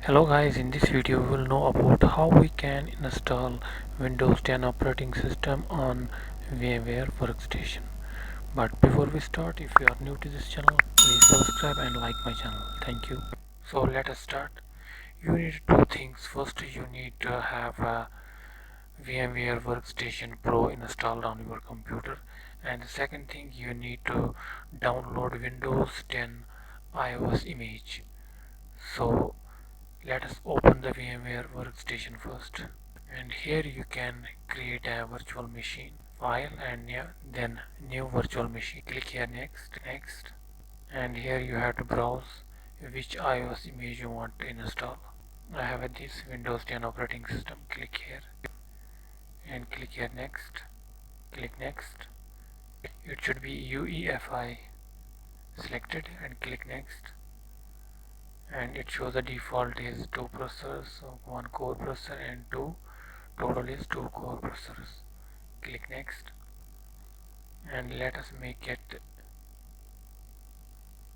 Hello guys, in this video we will know about how we can install Windows 10 operating system on VMware Workstation. But before we start, if you are new to this channel, please subscribe and like my channel. Thank you. So let us start. You need two things. First, you need to have a VMware Workstation Pro installed on your computer, and the second thing, you need to download Windows 10 iOS image. So let us open the VMware Workstation first, and here you can create a virtual machine file and then new virtual machine. Click here next, and here you have to browse which iOS image you want to install. I have this Windows 10 operating system. Click here and click here next. Click next. It should be UEFI selected and click next. And it shows the default is 2 processors, so 1 core processor and 2 total is 2 core processors. Click next, and let us make it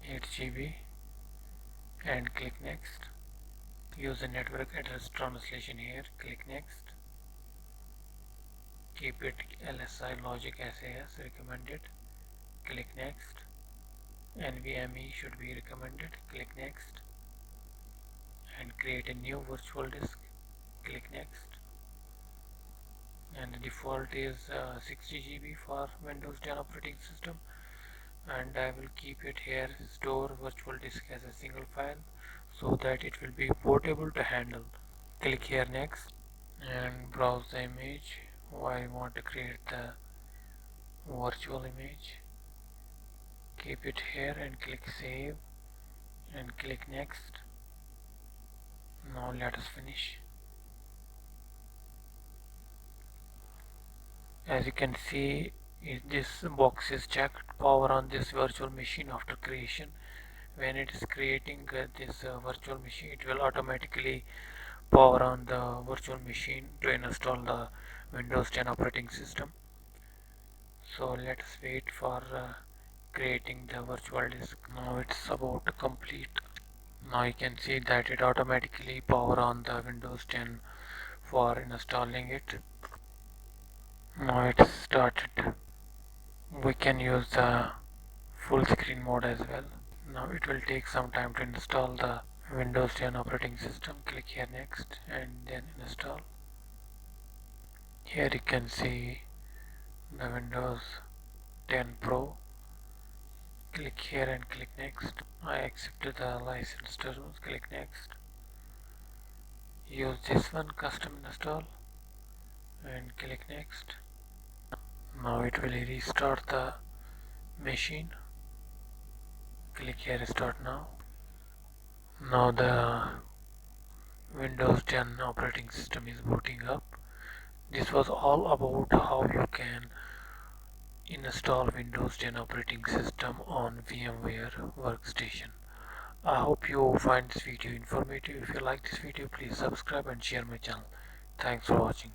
8 GB and click next. Use the network address translation here. Click next. Keep it LSI logic SAS recommended. Click next. NVMe should be recommended. Click next, and create a new virtual disk. Click next, and the default is 60 GB for Windows 10 operating system, and I will keep it here store virtual disk as a single file so that it will be portable to handle. Click here next and browse the image. I want to create the virtual image. Keep it here and click save and click next. Now let us finish. As you can see, this box is checked power on this virtual machine after creation. When it is creating this virtual machine, it will automatically power on the virtual machine to install the Windows 10 operating system. So let us wait for creating the virtual disk. Now it's about to complete. Now you can see that it automatically power on the Windows 10 for installing it. Now it's started. We can use the full screen mode as well. Now it will take some time to install the Windows 10 operating system. Click here next and then install. Here you can see the Windows 10 Pro. Click here and click next. I accept the license terms. Click next. Use this one, custom install, and click next. Now it will restart the machine. Click here start now. Now the Windows 10 operating system is booting up. This was all about how you can install Windows 10 operating system on VMware Workstation. I hope you find this video informative. If you like this video, please subscribe and share my channel. Thanks for watching.